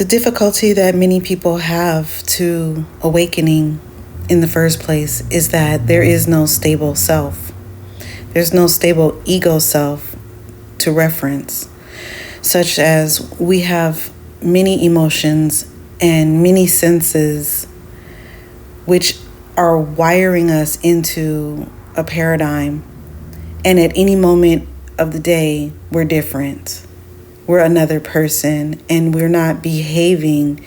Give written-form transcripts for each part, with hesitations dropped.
The difficulty that many people have to awakening in the first place is that there is no stable self. There's no stable ego self to reference, such as we have many emotions and many senses which are wiring us into a paradigm. And at any moment of the day, we're different. We're another person, and we're not behaving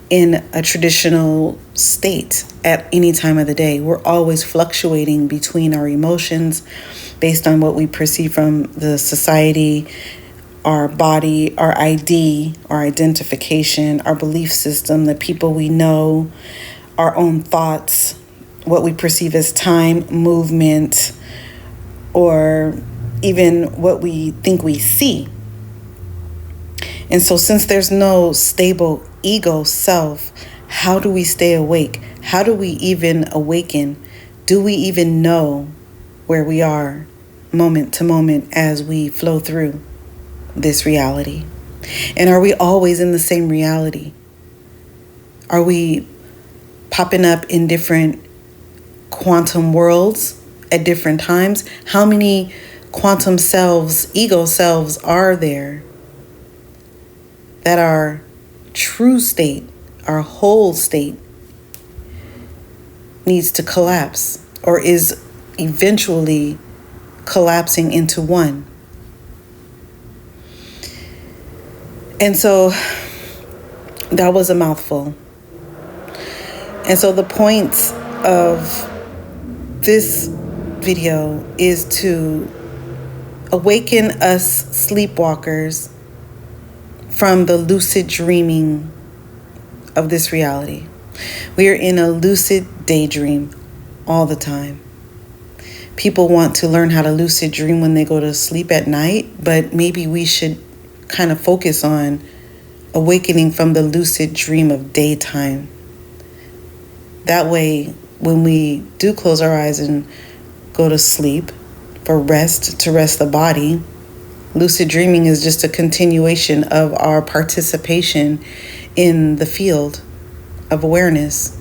in a traditional state at any time of the day. We're always fluctuating between our emotions based on what we perceive from the society, our body, our ID, our identification, our belief system, the people we know, our own thoughts, what we perceive as time, movement, or even what we think we see. And so since there's no stable ego self, how do we stay awake? How do we even awaken? Do we even know where we are moment to moment as we flow through this reality? And are we always in the same reality? Are we popping up in different quantum worlds at different times? How many quantum selves, ego selves are there that our true state, our whole state, needs to collapse or is eventually collapsing into one? And so that was a mouthful. And so the point of this video is to awaken us sleepwalkers from the lucid dreaming of this reality. We are in a lucid daydream all the time. People want to learn how to lucid dream when they go to sleep at night, but maybe we should kind of focus on awakening from the lucid dream of daytime. That way, when we do close our eyes and go to sleep for rest, to rest the body, lucid dreaming is just a continuation of our participation in the field of awareness.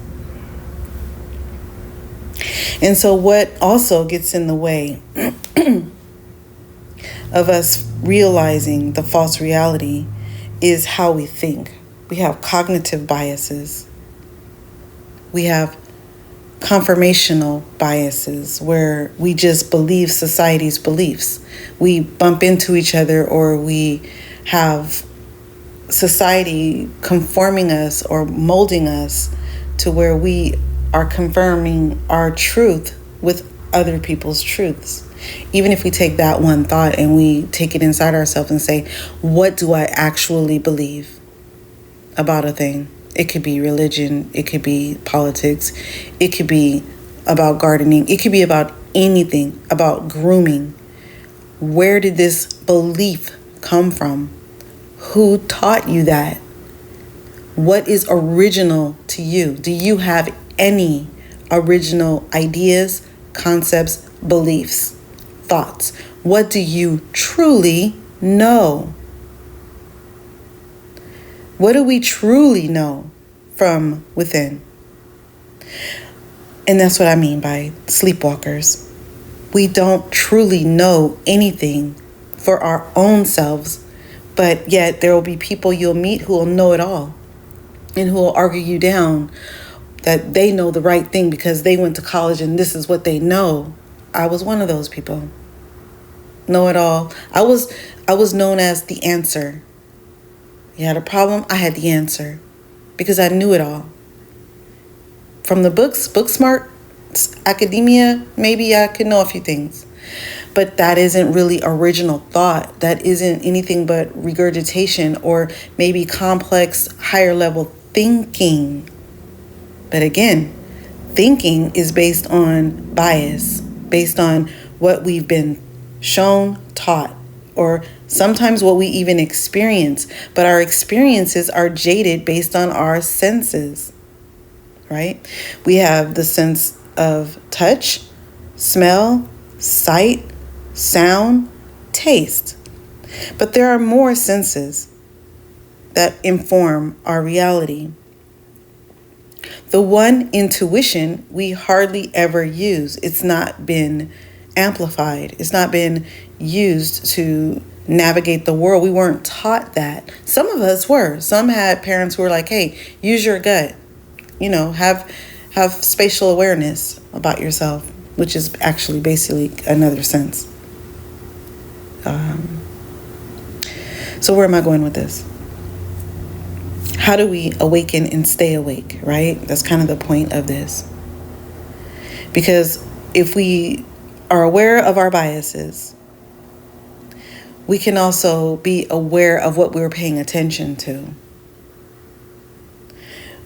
And so what also gets in the way of us realizing the false reality is how we think. We have cognitive biases. We have confirmational biases where we just believe society's beliefs. We bump into each other, or we have society conforming us or molding us to where we are confirming our truth with other people's truths. Even if we take that one thought and we take it inside ourselves and say, what do I actually believe about a thing? It could be religion, it could be politics, it could be about gardening, it could be about anything, about grooming. Where did this belief come from? Who taught you that? What is original to you? Do you have any original ideas, concepts, beliefs, thoughts? What do you truly know? What do we truly know from within? And that's what I mean by sleepwalkers. We don't truly know anything for our own selves, but yet there will be people you'll meet who will know it all and who will argue you down that they know the right thing because they went to college and this is what they know. I was one of those people. Know it all. I was known as the answer. You had a problem, I had the answer because I knew it all. From the books, book smart, academia, maybe I could know a few things. But that isn't really original thought. That isn't anything but regurgitation or maybe complex, higher level thinking. But again, thinking is based on bias, based on what we've been shown, taught, or sometimes what we even experience. But our experiences are jaded based on our senses, right? We have the sense of touch, smell, sight, sound, taste. But there are more senses. that inform our reality. The one intuition we hardly ever use. It's not been amplified. It's not been used to navigate the world. We weren't taught that. Some of us were. Some had parents who were like, hey, use your gut. Have spatial awareness about yourself, which is actually basically another sense. So where am I going with this? How do we awaken and stay awake, right? That's kind of the point of this. Because if we are aware of our biases, we can also be aware of what we're paying attention to.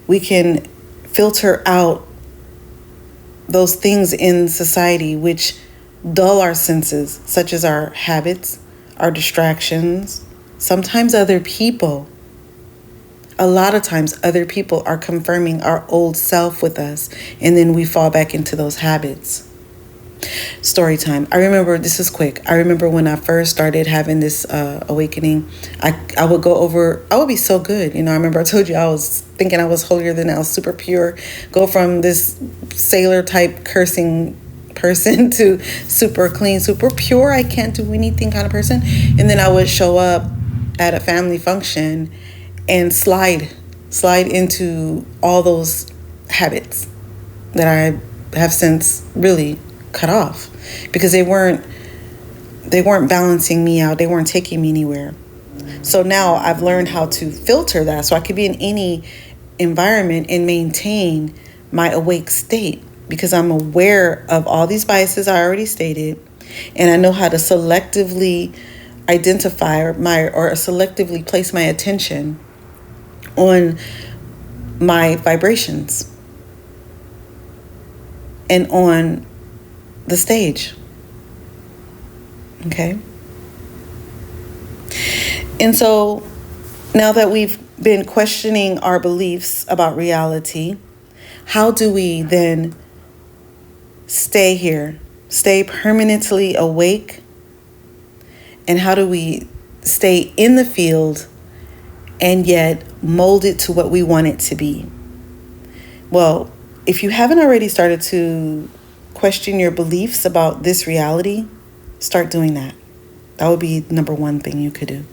We can filter out those things in society which dull our senses, such as our habits, our distractions, sometimes other people. A lot of times other people are confirming our old self with us, and then we fall back into those habits. Story time. I remember, this is quick. I remember when I first started having this awakening, I would be so good. I remember I told you I was thinking I was holier than thou, super pure, go from this sailor type cursing person to super clean, super pure, I can't do anything kind of person. And then I would show up at a family function and slide into all those habits that I have since really cut off, because they weren't balancing me out. They weren't taking me anywhere. So now I've learned how to filter that so I could be in any environment and maintain my awake state, because I'm aware of all these biases I already stated, and I know how to selectively identify or selectively place my attention on my vibrations and on the stage. Okay? And so now that we've been questioning our beliefs about reality, how do we then stay here, stay permanently awake? And how do we stay in the field and yet mold it to what we want it to be? Well, if you haven't already started to question your beliefs about this reality, start doing that. That would be number one thing you could do.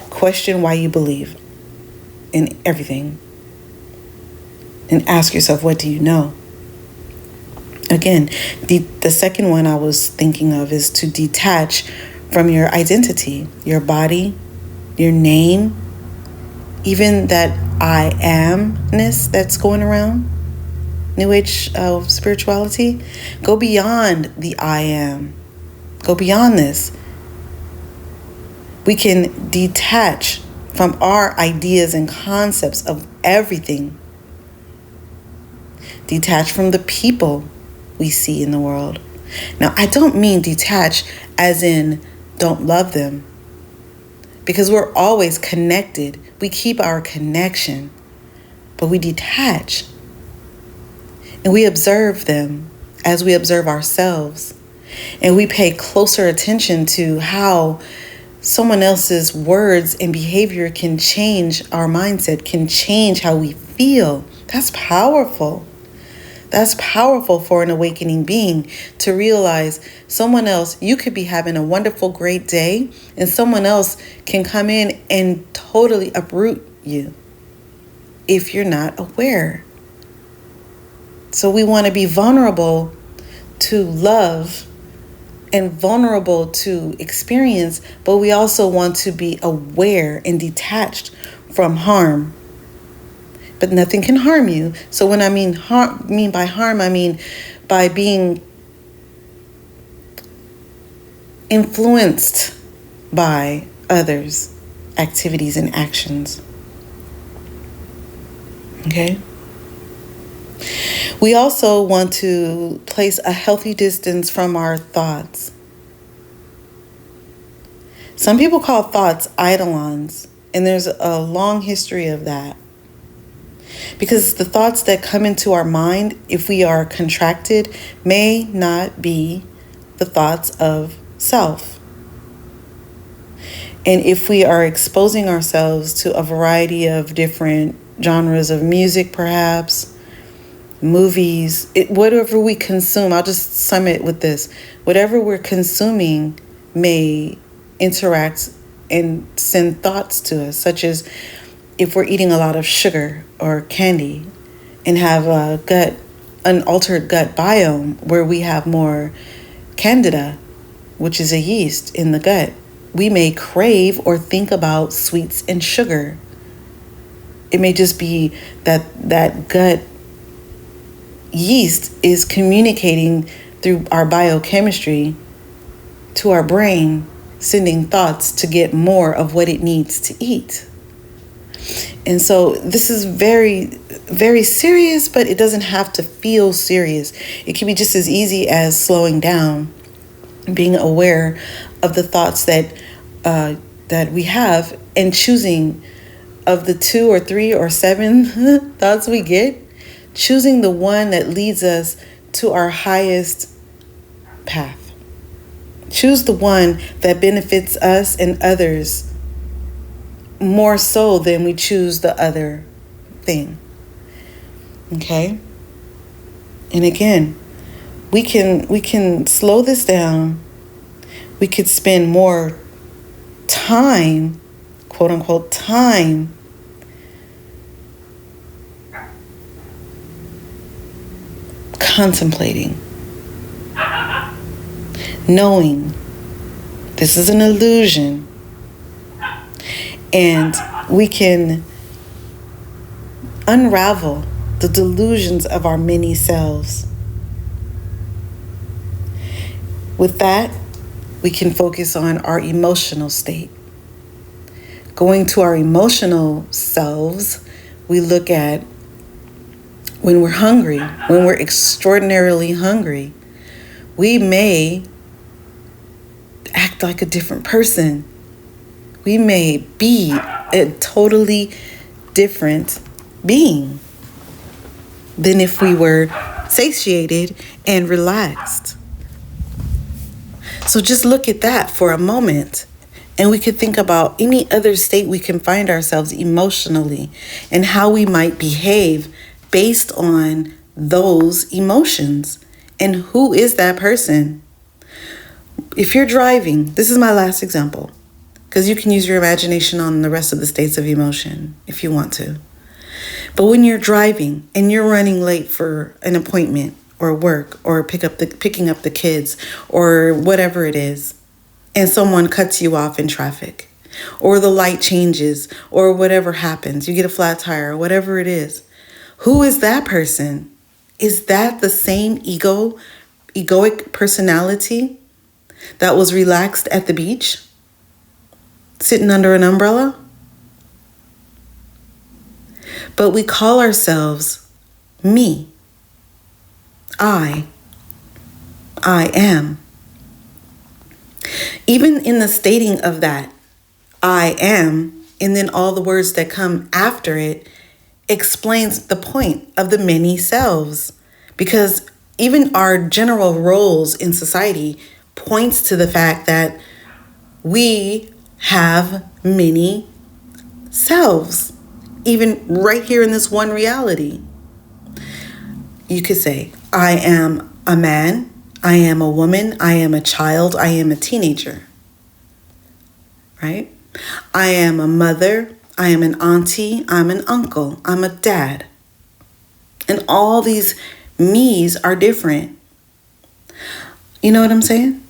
Question why you believe in everything. And ask yourself, what do you know? Again, the second one I was thinking of is to detach from your identity, your body, your name, even that I amness that's going around, New Age spirituality. Go beyond the I am. Go beyond this. We can detach from our ideas and concepts of everything. Detach from the people we see in the world. Now, I don't mean detach as in don't love them, because we're always connected. We keep our connection, but we detach and we observe them as we observe ourselves, and we pay closer attention to how someone else's words and behavior can change our mindset, can change how we feel. That's powerful. That's powerful for an awakening being, to realize someone else, you could be having a wonderful, great day, and someone else can come in and totally uproot you if you're not aware. So we want to be vulnerable to love and vulnerable to experience, but we also want to be aware and detached from harm. But nothing can harm you. So when I mean by harm, I mean by being influenced by others' activities and actions. Okay? We also want to place a healthy distance from our thoughts. Some people call thoughts eidolons, and there's a long history of that. Because the thoughts that come into our mind, if we are contracted, may not be the thoughts of self. And if we are exposing ourselves to a variety of different genres of music, perhaps, movies, whatever we consume, I'll just sum it with this. Whatever we're consuming may interact and send thoughts to us, such as if we're eating a lot of sugar or candy and have an altered gut biome where we have more candida, which is a yeast in the gut, we may crave or think about sweets and sugar. It may just be that gut yeast is communicating through our biochemistry to our brain, sending thoughts to get more of what it needs to eat. And so this is very, very serious, but it doesn't have to feel serious. It can be just as easy as slowing down, being aware of the thoughts that we have, and choosing, of the 2 or 3 or 7 thoughts we get, choosing the one that leads us to our highest path. Choose the one that benefits us and others more so than we choose the other thing. Okay? And again, we can slow this down. We could spend more time, quote unquote, time contemplating, knowing this is an illusion, and we can unravel the delusions of our many selves. With that, we can focus on our emotional state. Going to our emotional selves, we look at when we're hungry, when we're extraordinarily hungry, we may act like a different person. We may be a totally different being than if we were satiated and relaxed. So just look at that for a moment, and we could think about any other state we can find ourselves emotionally and how we might behave based on those emotions. And who is that person? If you're driving, this is my last example, because you can use your imagination on the rest of the states of emotion if you want to. But when you're driving and you're running late for an appointment or work or picking up the kids or whatever it is, and someone cuts you off in traffic, or the light changes, or whatever happens, you get a flat tire or whatever it is, who is that person? Is that the same egoic personality that was relaxed at the beach, sitting under an umbrella? But we call ourselves me. I am. Even in the stating of that, I am, and then all the words that come after it, explains the point of the many selves. Because even our general roles in society points to the fact that we have many selves, even right here in this one reality. You could say, I am a man, I am a woman, I am a child, I am a teenager, right? I am a mother, I am an auntie, I'm an uncle, I'm a dad. And all these me's are different. You know what I'm saying?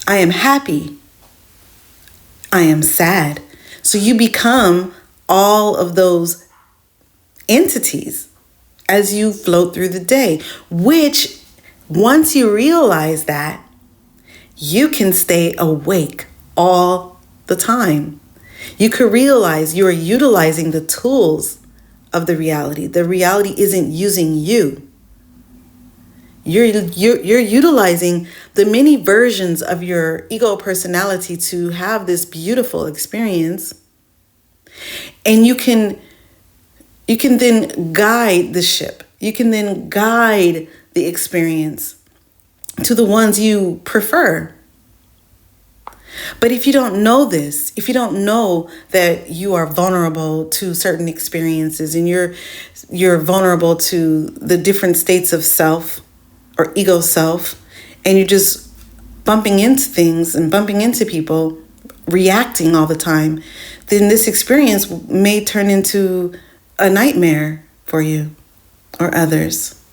I am happy. I am sad. So you become all of those entities as you float through the day, which once you realize that, you can stay awake all the time. You could realize you are utilizing the tools of the reality. The reality isn't using you. You're utilizing the many versions of your ego personality to have this beautiful experience. And you can then guide the ship. You can then guide the experience to the ones you prefer. But if you don't know this, if you don't know that you are vulnerable to certain experiences and you're vulnerable to the different states of self or ego self, and you're just bumping into things and bumping into people, reacting all the time, then this experience may turn into a nightmare for you or others.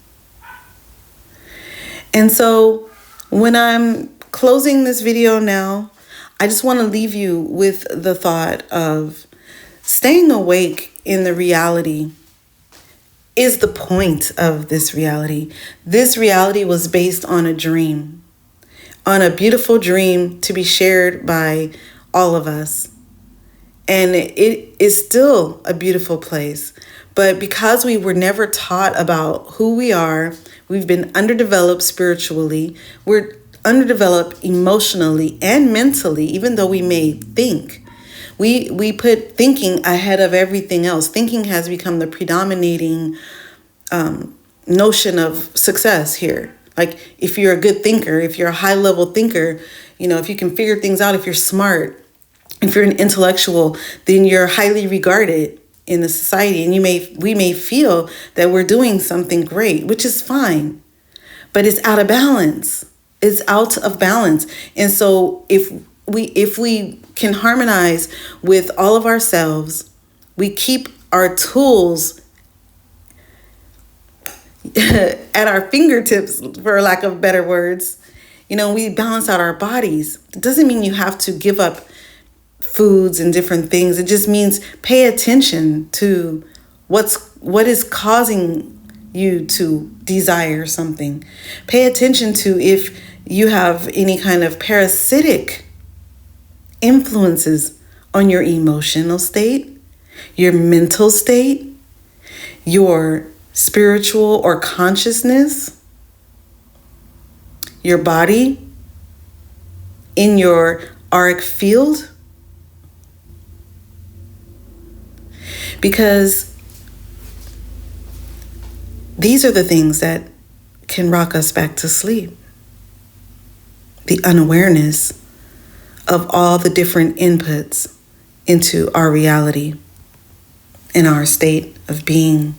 And so when I'm closing this video now, I just want to leave you with the thought of staying awake in the reality is the point of this reality. This reality was based on a dream, on a beautiful dream to be shared by all of us. And it is still a beautiful place. But because we were never taught about who we are, we've been underdeveloped spiritually, we're underdeveloped emotionally and mentally, even though we may think. We put thinking ahead of everything else. Thinking has become the predominating notion of success here. Like if you're a good thinker, if you're a high level thinker, if you can figure things out, if you're smart, if you're an intellectual, then you're highly regarded in the society. And we may feel that we're doing something great, which is fine, but it's out of balance. It's out of balance. And so if we can harmonize with all of ourselves, we keep our tools at our fingertips, for lack of better words, we balance out our bodies. It doesn't mean you have to give up foods and different things. It just means pay attention to what is causing you to desire something. Pay attention to if you have any kind of parasitic influences on your emotional state, your mental state, your spiritual or consciousness, your body, in your auric field. Because these are the things that can rock us back to sleep. The unawareness of all the different inputs into our reality and our state of being.